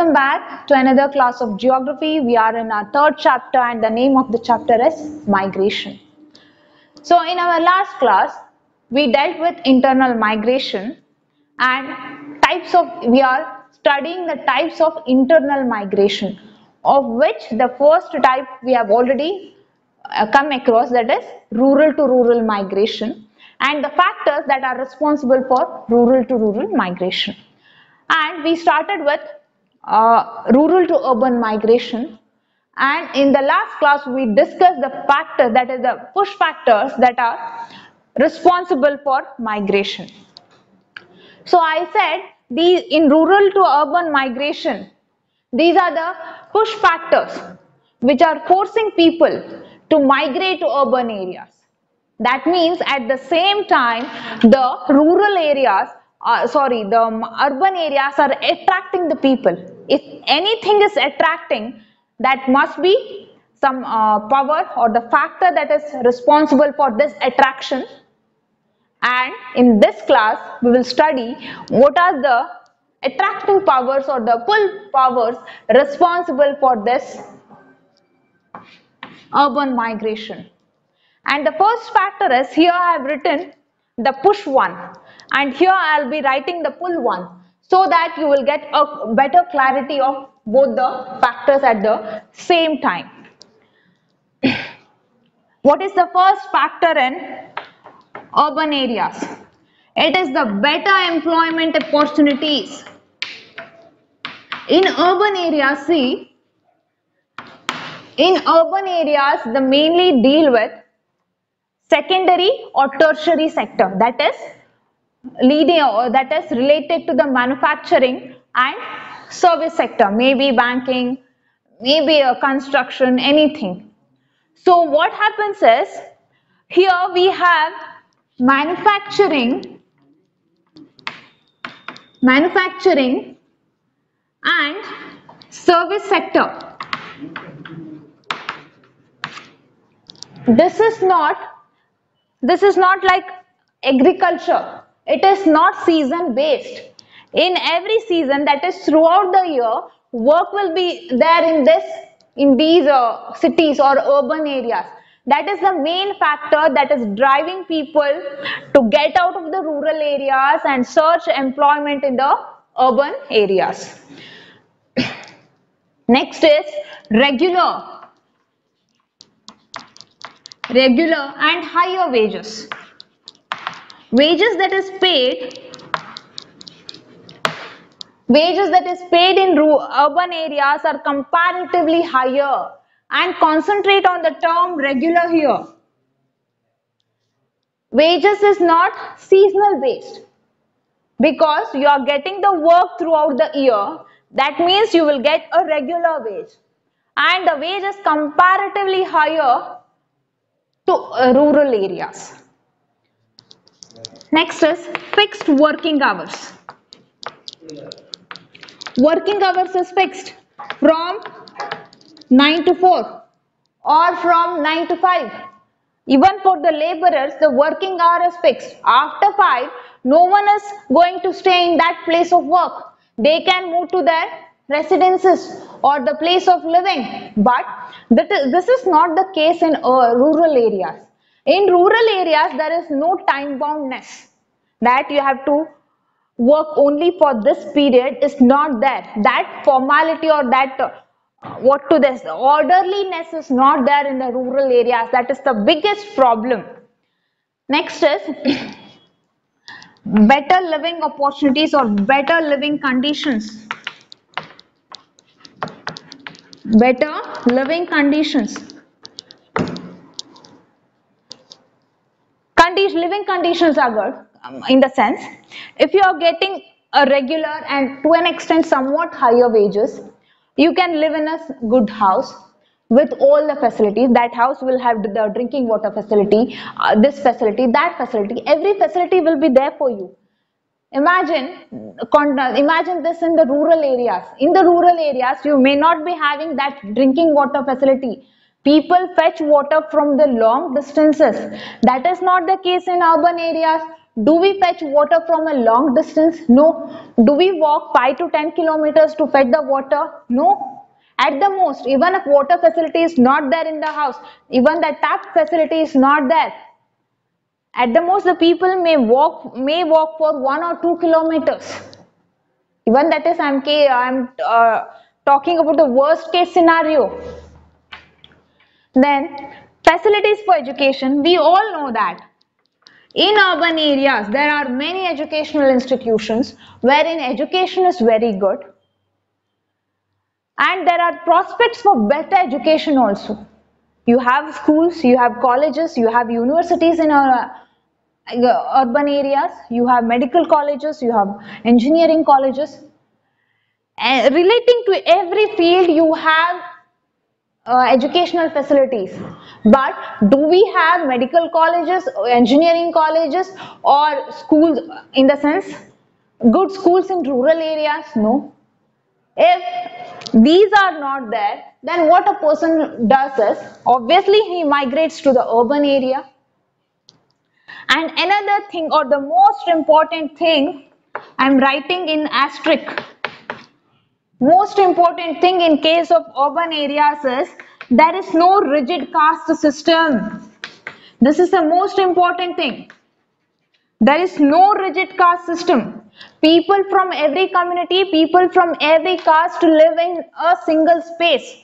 welcome back to another class of geography. We are in our third chapter and the name of the chapter is migration. So in our last class, we dealt with internal migration and we are studying the types of internal migration, of which the first type we have already come across, that is rural to rural migration, and the factors that are responsible for rural to rural migration. And we started with rural to urban migration, and in the last class we discussed the factors, that is the push factors that are responsible for migration. So I said these in rural to urban migration, these are the push factors which are forcing people to migrate to urban areas. That means at the same time the rural areas the urban areas are attracting the people. If anything is attracting, that must be some power or the factor that is responsible for this attraction. And in this class we will study what are the attracting powers or the pull powers responsible for this urban migration. And the first factor is, here I have written the push one and here I will be writing the pull one, so that you will get a better clarity of both the factors at the same time. What is the first factor in urban areas? It is the better employment opportunities. In urban areas, see, in urban areas they mainly deal with secondary or tertiary sector, that is related to the manufacturing and service sector, maybe banking, maybe construction, anything. So what happens is, here we have manufacturing and service sector. This is not like agriculture. It is not season based. In every season, that is throughout the year, work will be there in these cities or urban areas. That is the main factor that is driving people to get out of the rural areas and search employment in the urban areas. Next is regular and higher wages. Wages that is paid in urban areas are comparatively higher, and concentrate on the term regular here. Wages is not seasonal based, because you are getting the work throughout the year. That means you will get a regular wage, and the wage is comparatively higher to rural areas. Next is fixed working hours. Working hours is fixed from 9 to 4 or from 9 to 5. Even for the laborers, the working hour is fixed. After 5, no one is going to stay in that place of work. They can move to their residences or the place of living. But this is not the case in rural areas. In rural areas, there is no time boundness that you have to work only for this period is not there. That formality or that orderliness is not there in the rural areas. That is the biggest problem. Next is better living opportunities or better living conditions. Better living conditions. Living conditions are good in the sense, if you are getting a regular and to an extent somewhat higher wages, you can live in a good house with all the facilities. That house will have the drinking water facility, this facility, that facility, every facility will be there for you. Imagine this in the rural areas. In the rural areas, you may not be having that drinking water facility. People fetch water from the long distances. That is not the case in urban areas. Do we fetch water from a long distance? No. Do we walk 5 to 10 kilometers to fetch the water? No. At the most, even if water facility is not there in the house, even the tap facility is not there, at the most the people may walk for 1 or 2 kilometers. Even that is, I'm talking about the worst case scenario. Then facilities for education, we all know that in urban areas there are many educational institutions wherein education is very good, and there are prospects for better education also. You have schools, you have colleges, you have universities in our urban areas, you have medical colleges, you have engineering colleges, and relating to every field you have educational facilities. But do we have medical colleges, engineering colleges, or schools, in the sense good schools in rural areas? No. If these are not there, then what a person does is, obviously he migrates to the urban area. And another thing, or the most important thing, I'm writing in asterisk, most important thing in case of urban areas is there is no rigid caste system. This is the most important thing. There is no rigid caste system. People from every community, people from every caste live in a single space.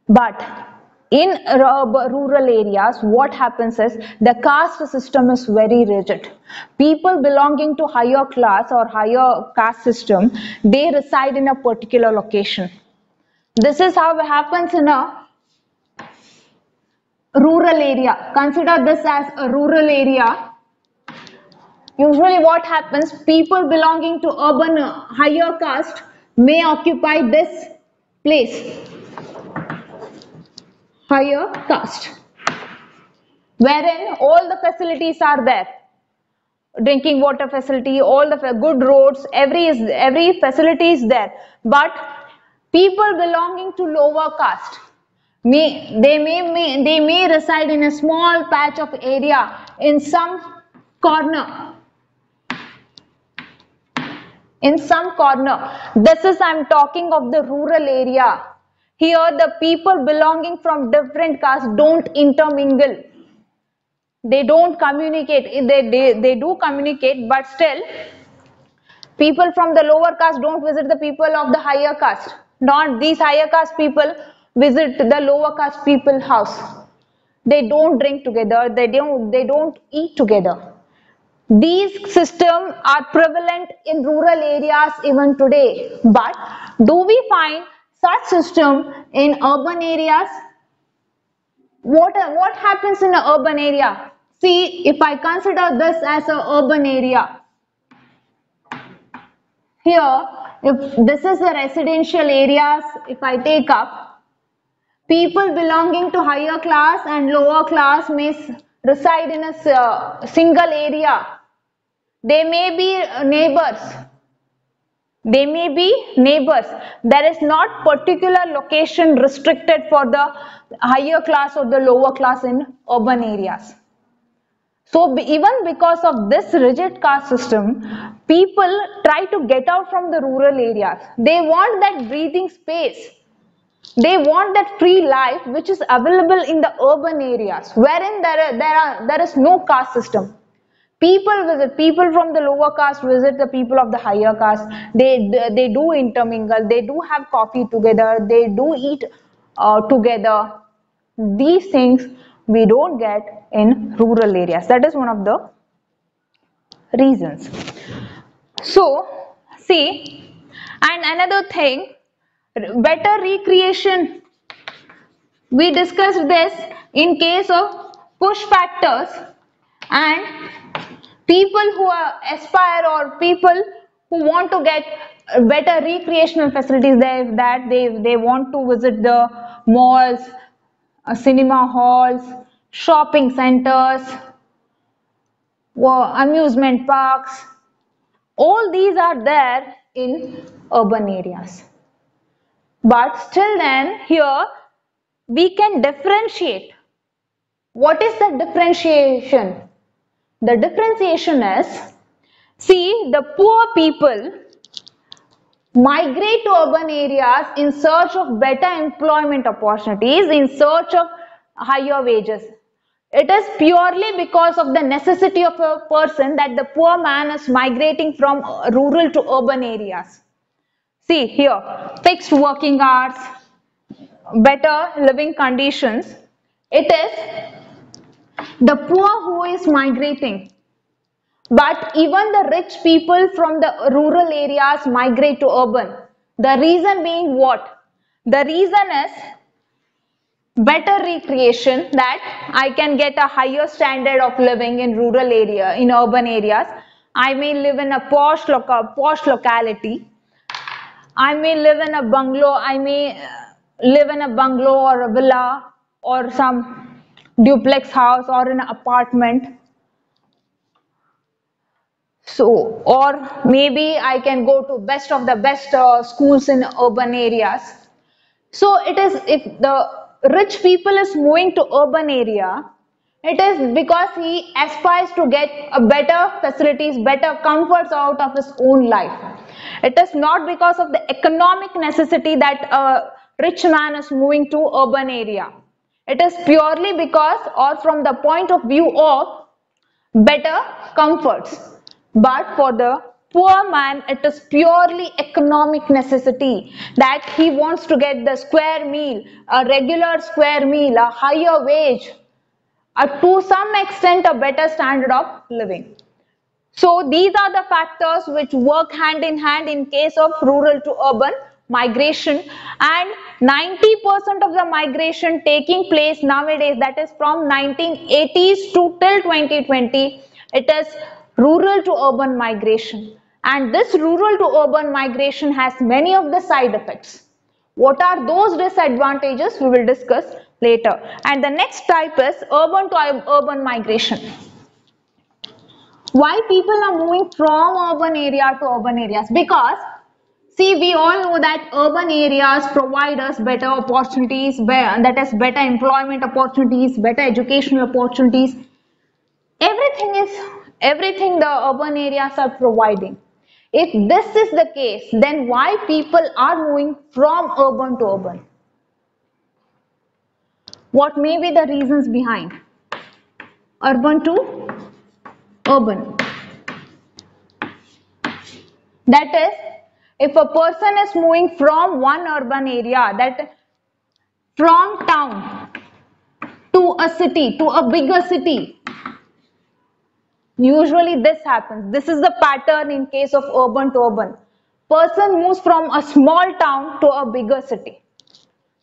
But in rural areas, what happens is the caste system is very rigid. People belonging to higher class or higher caste system, they reside in a particular location. This is how it happens in a rural area. Consider this as a rural area. Usually what happens, people belonging to urban higher caste may occupy this place, higher caste, wherein all the facilities are there. Drinking water facility, all the good roads, every facility is there. But people belonging to lower caste, they may reside in a small patch of area in some corner. In some corner. This is, I'm talking of the rural area. Here the people belonging from different castes don't intermingle. They don't communicate. They do communicate, but still people from the lower caste don't visit the people of the higher caste. Not these higher caste people visit the lower caste people house. They don't drink together. They don't eat together. These systems are prevalent in rural areas even today. But do we find such system in urban areas? What happens in an urban area? See, if I consider this as an urban area, here, if this is the residential areas, if I take up, people belonging to higher class and lower class may reside in a single area. They may be neighbors. They may be neighbors. There is not particular location restricted for the higher class or the lower class in urban areas. So even because of this rigid caste system, people try to get out from the rural areas. They want that breathing space. They want that free life which is available in the urban areas, wherein there is no caste system. People from the lower caste visit the people of the higher caste. They do intermingle. They do have coffee together. They do eat together. These things we don't get in rural areas. That is one of the reasons. So see, and another thing, better recreation. We discussed this in case of push factors, and people who aspire or people who want to get better recreational facilities, they want to visit the malls, cinema halls, shopping centers, amusement parks. All these are there in urban areas. But still then, here we can differentiate. What is the differentiation? The differentiation is, see, the poor people migrate to urban areas in search of better employment opportunities, in search of higher wages. It is purely because of the necessity of a person that the poor man is migrating from rural to urban areas. See here, fixed working hours, better living conditions. It is the poor who is migrating. But even the rich people from the rural areas migrate to urban. The reason being what? The reason is better recreation, that I can get a higher standard of living in rural area, in urban areas. I may live in a posh locality. I may live in a bungalow. I may live in a bungalow or a villa or some duplex house or an apartment. So, or maybe I can go to best of the best schools in urban areas. So it is, if the rich people is moving to urban area, it is because he aspires to get a better facilities, better comforts out of his own life. It is not because of the economic necessity that a rich man is moving to urban area. It is purely because, or from the point of view of better comforts. But for the poor man, it is purely economic necessity, that he wants to get the square meal, a regular square meal, a higher wage, to some extent a better standard of living. So these are the factors which work hand in hand in case of rural to urban migration, and 90% of the migration taking place nowadays, that is from 1980s to till 2020, it is rural to urban migration. And this rural to urban migration has many of the side effects. What are those disadvantages? We will discuss later. And the next type is urban to urban migration. Why people are moving from urban area to urban areas? Because, see, we all know that urban areas provide us better opportunities, that is better employment opportunities, better educational opportunities. Everything the urban areas are providing. If this is the case, then why people are moving from urban to urban? What may be the reasons behind urban to urban? That is, if a person is moving from one urban area, that from town to a city, to a bigger city, usually this happens. This is the pattern in case of urban to urban. Person moves from a small town to a bigger city.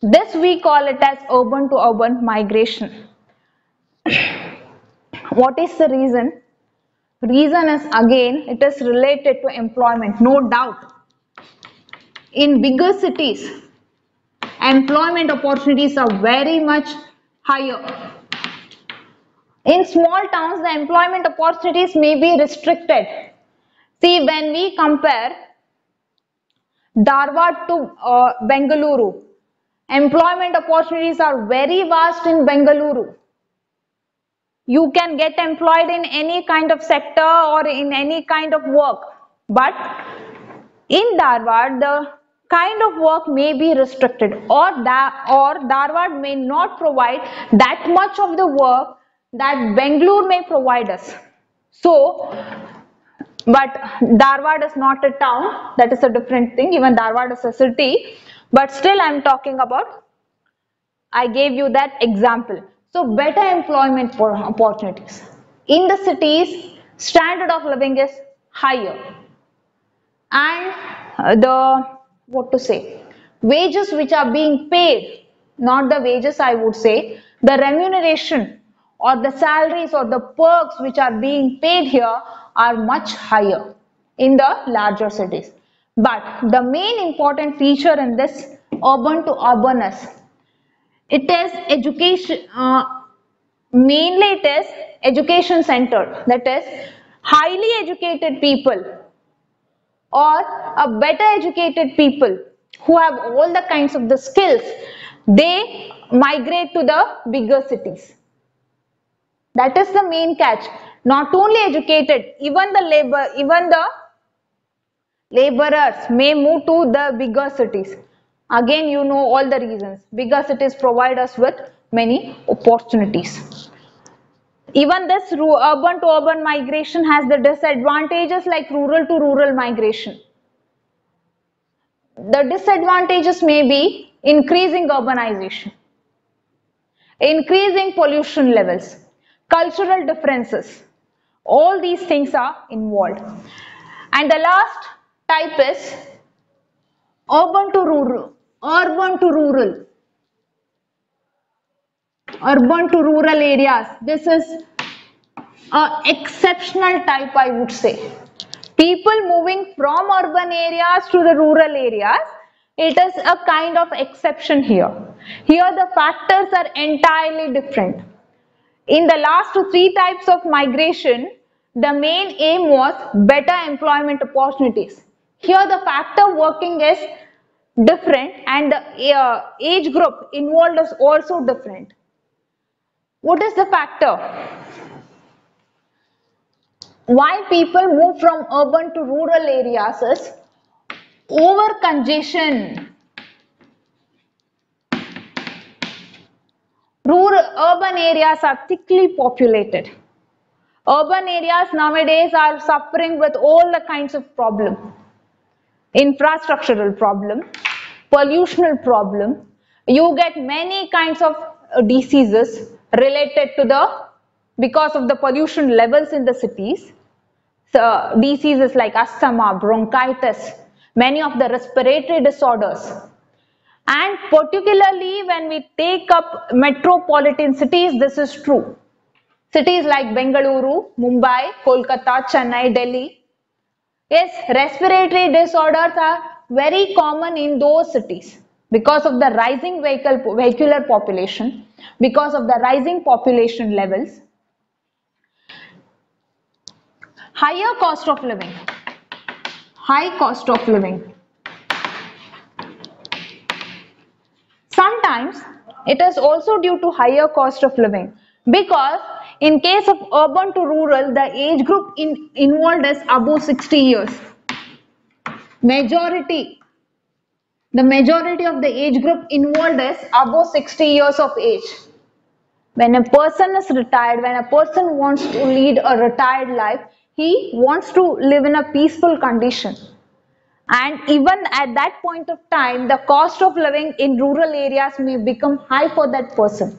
This we call it as urban to urban migration. What is the reason? Reason is, again, it is related to employment, no doubt. In bigger cities, employment opportunities are very much higher. In small towns, the employment opportunities may be restricted. See, when we compare Dharwad to Bengaluru, employment opportunities are very vast in Bengaluru. You can get employed in any kind of sector or in any kind of work. But in Dharwad, the kind of work may be restricted, or Dharwad may not provide that much of the work that Bengaluru may provide us. So, but Dharwad is not a town, that is a different thing. Even Dharwad is a city, but still I am talking about, I gave you that example. So better employment opportunities. In the cities, standard of living is higher. And wages which are being paid, not the wages I would say, the remuneration or the salaries or the perks which are being paid here are much higher in the larger cities. But the main important feature in this urban to urban is, it is education, mainly it is education centered, that is highly educated people or a better educated people who have all the kinds of the skills, they migrate to the bigger cities. That is the main catch. Not only educated, even the laborers may move to the bigger cities. Again, you know all the reasons. Bigger cities provide us with many opportunities. Even this urban to urban migration has the disadvantages like rural to rural migration. The disadvantages may be increasing urbanization, increasing pollution levels, cultural differences. All these things are involved. And the last type is urban to rural. Urban to rural. Urban to rural areas. This is an exceptional type, I would say. People moving from urban areas to the rural areas, it is a kind of exception here. Here the factors are entirely different. In the last three types of migration, the main aim was better employment opportunities. Here the factor working is different and the age group involved is also different. What is the factor? Why people move from urban to rural areas is over congestion. Urban areas are thickly populated. Urban areas nowadays are suffering with all the kinds of problems. Infrastructural problem, pollutional problem. You get many kinds of diseases related to because of the pollution levels in the cities. So diseases like asthma, bronchitis, many of the respiratory disorders. And particularly when we take up metropolitan cities, this is true. Cities like Bengaluru, Mumbai, Kolkata, Chennai, Delhi. Yes, respiratory disorders are very common in those cities because of the rising vehicular population, because of the rising population levels. Higher cost of living. High cost of living. Sometimes it is also due to higher cost of living because in case of urban to rural, the age group involved is above 60 years. The majority of the age group involved is above 60 years of age. When a person is retired, when a person wants to lead a retired life, he wants to live in a peaceful condition. And even at that point of time, the cost of living in rural areas may become high for that person.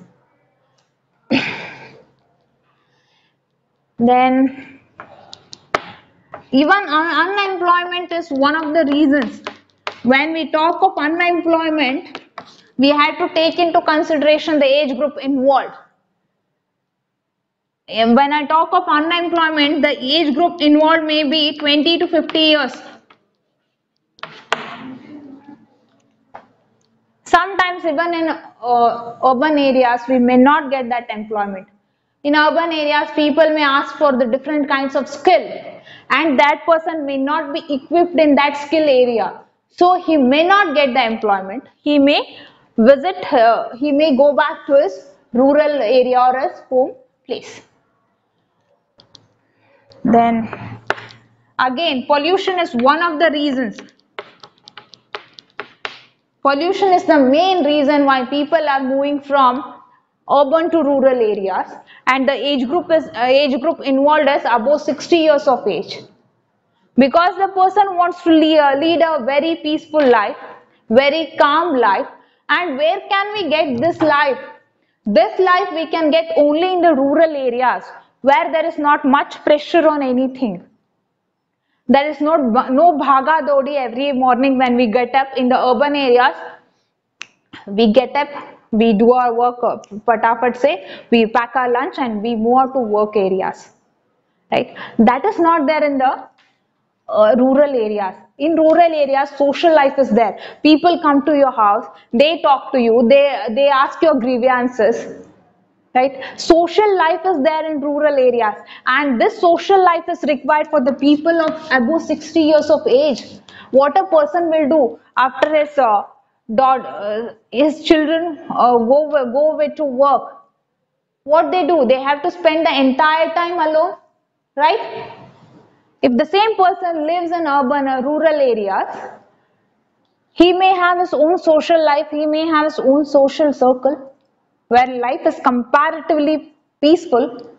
Then, even unemployment is one of the reasons. When we talk of unemployment, we have to take into consideration the age group involved. When I talk of unemployment, the age group involved may be 20 to 50 years. Sometimes even in urban areas, we may not get that employment. In urban areas, people may ask for the different kinds of skill and that person may not be equipped in that skill area. So he may not get the employment. He may he may go back to his rural area or his home place. Then again, pollution is one of the reasons. Pollution is the main reason why people are moving from urban to rural areas, and the age group involved is above 60 years of age. Because the person wants to lead a very peaceful life, very calm life, and where can we get this life? This life we can get only in the rural areas where there is not much pressure on anything. There is no bhaga dodi every morning when we get up. In the urban areas, we get up, we do our work, patafat say, we pack our lunch and we move out to work areas. Right? That is not there in the rural areas. In rural areas, social life is there. People come to your house, they talk to you, they ask your grievances. Right? Social life is there in rural areas, and this social life is required for the people of above 60 years of age. What a person will do after his children go away to work. What they do? They have to spend the entire time alone. right? If the same person lives in urban or rural areas, he may have his own social life, he may have his own social circle where life is comparatively peaceful,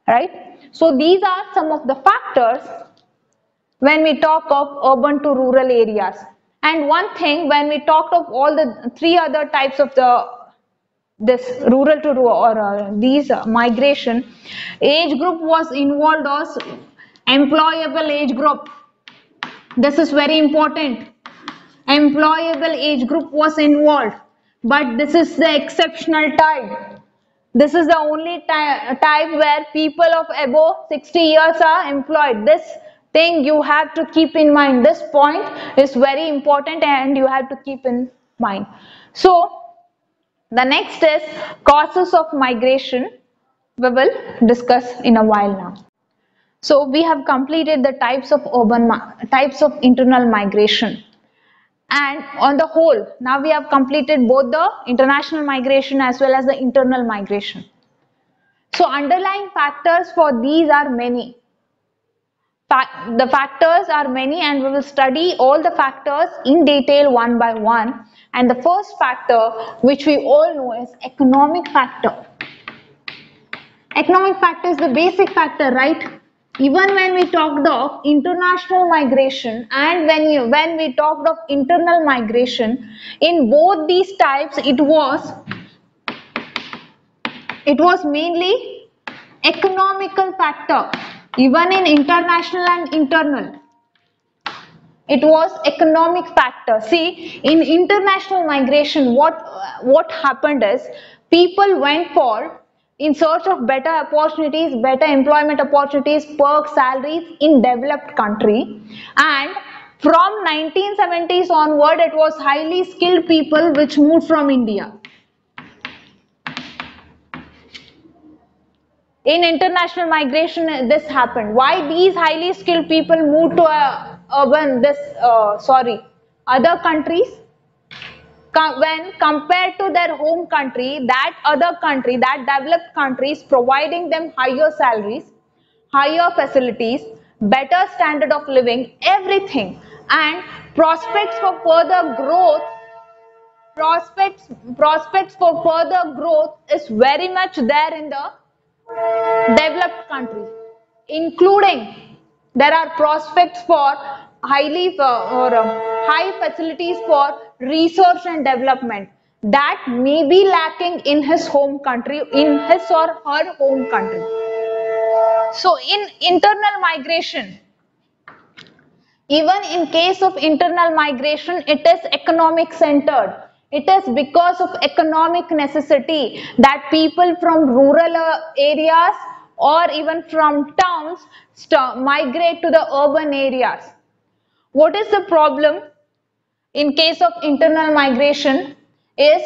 right? So these are some of the factors when we talk of urban to rural areas. And one thing, when we talked of all the three other types of this rural to rural or these migration, age group was involved as employable age group. This is very important. Employable age group was involved, but this is the exceptional type. This is the only type where people of above 60 years are employed. This thing you have to keep in mind. This point is very important and you have to keep in mind. So the next is causes of migration. We will discuss in a while now. So we have completed the types of internal migration. And on the whole, now we have completed both the international migration as well as the internal migration. So underlying factors for these are many. The factors are many and we will study all the factors in detail one by one. And the first factor, which we all know, is economic factor. Economic factor is the basic factor, right? Even when we talked of international migration and when we talked of internal migration, in both these types it was mainly economical factor. Even in international and internal, it was economic factor. See, in international migration, what happened is people went for in search of better opportunities, better employment opportunities, perks, salaries in developed country, and from 1970s onward, it was highly skilled people which moved from India. In international migration, this happened. Why these highly skilled people moved to other countries? When compared to their home country, that other country, that developed country is providing them higher salaries, higher facilities, better standard of living, everything, and prospects for further growth. Prospects for further growth is very much there in the developed countries, including there are prospects for high facilities for research and development that may be lacking in his home country, in his or her home country. So in internal migration, even in case of internal migration, it is economic centered. It is because of economic necessity that people from rural areas or even from towns migrate to the urban areas. What is the problem in case of internal migration is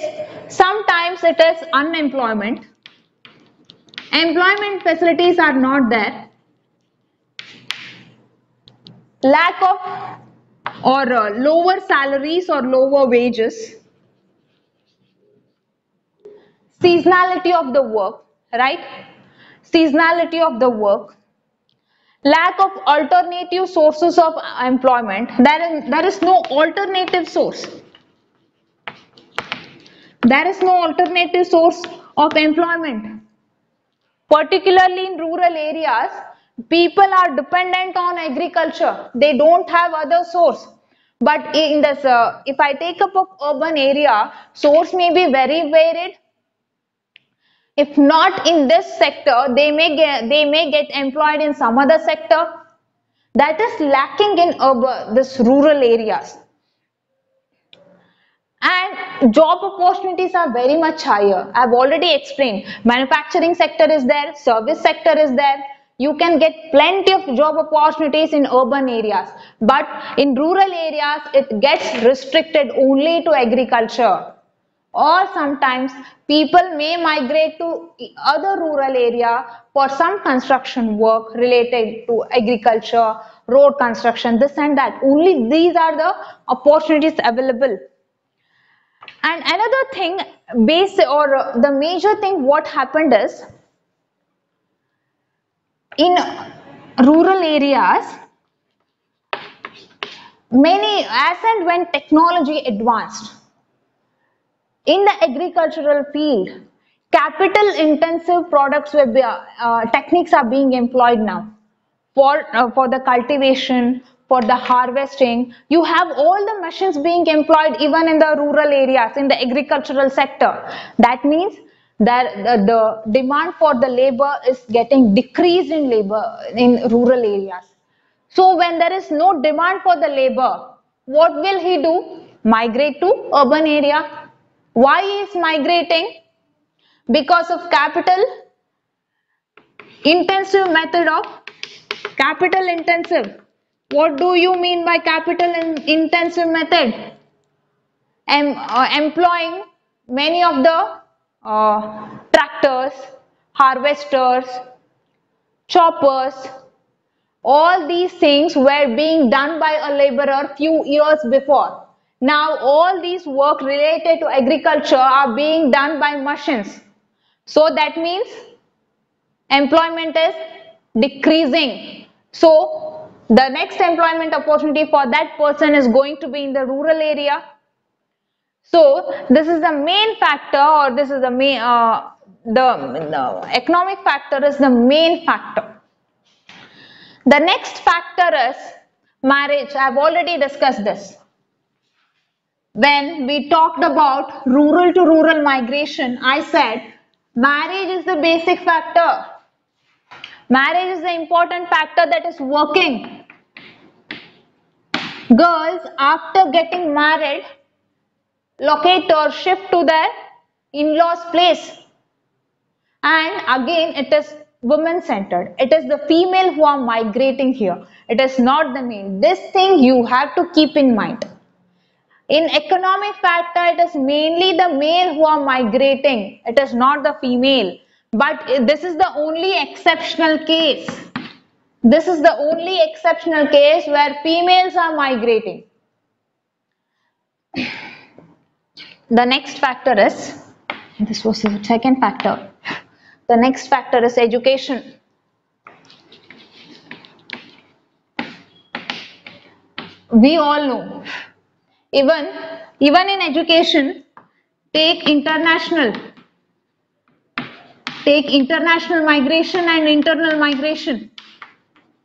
sometimes it is unemployment. Employment facilities are not there. Lack of or lower salaries or lower wages. Seasonality of the work, right? Seasonality of the work. Lack of alternative sources of employment. There is no alternative source. There is no alternative source of employment. Particularly in rural areas, people are dependent on agriculture. They don't have other source. But in this, if I take up of urban area, source may be very varied. If not in this sector, they may get employed in some other sector. That is lacking in this rural areas. And job opportunities are very much higher. I've already explained. Manufacturing sector is there, service sector is there. You can get plenty of job opportunities in urban areas. But in rural areas, it gets restricted only to agriculture. Or sometimes people may migrate to other rural area for some construction work related to agriculture, road construction, this and that. Only these are the opportunities available. And another thing, the major thing what happened is, in rural areas, as and when technology advanced in the agricultural field, capital intensive products techniques are being employed now for the cultivation, for the harvesting. You have all the machines being employed even in the rural areas, in the agricultural sector. That means that the demand for the labor is getting decreased in rural areas. So when there is no demand for the labor, what will he do? Migrate to urban area. Why is migrating? Because of capital intensive method of capital intensive. What do you mean by capital intensive method? Employing many of the tractors, harvesters, choppers. All these things were being done by a laborer few years before. Now all these work related to agriculture are being done by machines. So that means employment is decreasing. So the next employment opportunity for that person is going to be in the rural area. So this is the main factor, or this is the main the economic factor is the main factor. The next factor is marriage. I have already discussed this. When we talked about rural to rural migration, I said marriage is the basic factor. Marriage is the important factor that is working. Girls, after getting married, locate or shift to their in-laws' place. And again, it is women-centered. It is the female who are migrating here. It is not the male. This thing you have to keep in mind. In economic factor, it is mainly the male who are migrating. It is not the female. But this is the only exceptional case. This is the only exceptional case where females are migrating. The next factor is, this was the second factor. The next factor is education. We all know, even in education, take international migration and internal migration.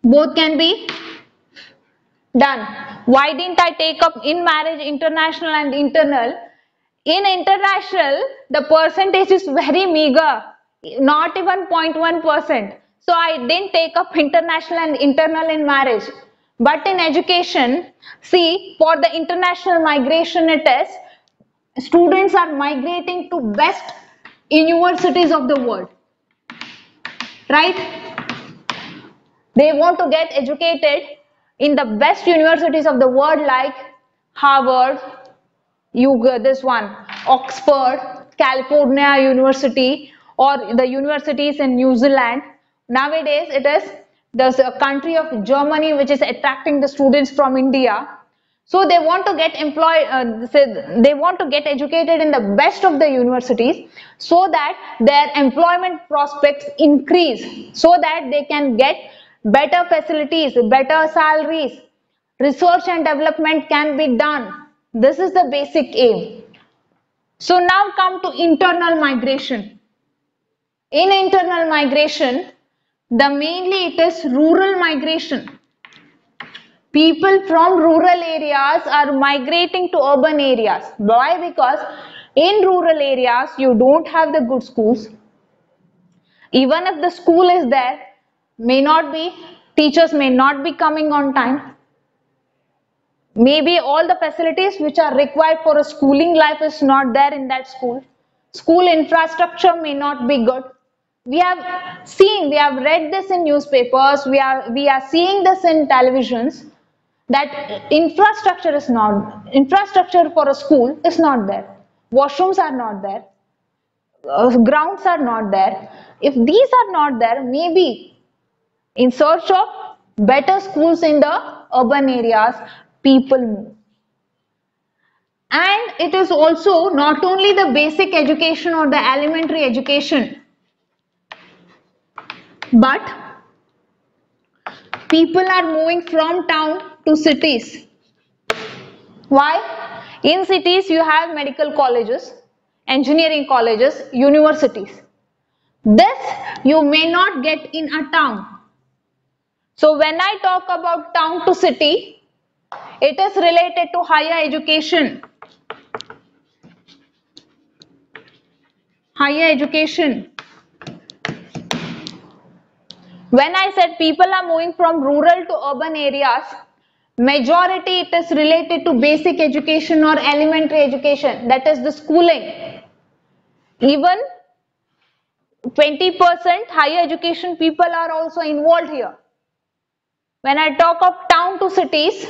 Both can be done. Why didn't I take up in marriage international and internal? In international, the percentage is very meager, not even 0.1%. So I didn't take up international and internal in marriage. But in education, see, for the international migration, it is students are migrating to best universities of the world, right? They want to get educated in the best universities of the world, like Harvard, this one, Oxford, California University, or the universities in New Zealand. Nowadays, there's a country of Germany which is attracting the students from India. So they want to get they want to get educated in the best of the universities so that their employment prospects increase, so that they can get better facilities, better salaries, research and development can be done. This is the basic aim. So now come to internal migration. In internal migration, mainly it is rural migration. People from rural areas are migrating to urban areas. Why? Because in rural areas, you don't have the good schools. Even if the school is there, teachers may not be coming on time. Maybe all the facilities which are required for a schooling life is not there in that school. School infrastructure may not be good. We have read this in newspapers, we are seeing this in televisions, that infrastructure for a school is not there. Washrooms are not there. Grounds are not there. If these are not there, maybe in search of better schools in the urban areas, people move. And it is also not only the basic education or the elementary education, but people are moving from town to cities. Why? In cities you have medical colleges, engineering colleges, universities. This you may not get in a town. So when I talk about town to city, it is related to higher education. Higher education. When I said people are moving from rural to urban areas, majority it is related to basic education or elementary education, that is the schooling. Even 20% higher education people are also involved here. When I talk of town to cities,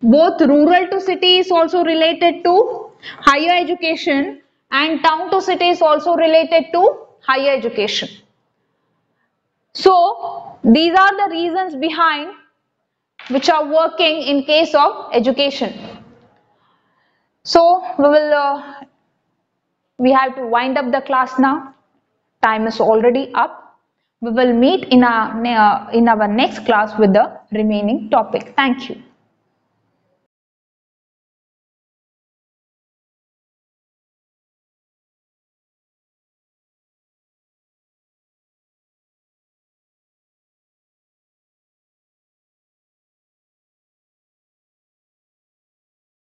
both rural to city is also related to higher education and town to city is also related to higher education. So these are the reasons behind which are working in case of education. So we have to wind up the class now. Time is already up. We will meet in our next class with the remaining topic. Thank you.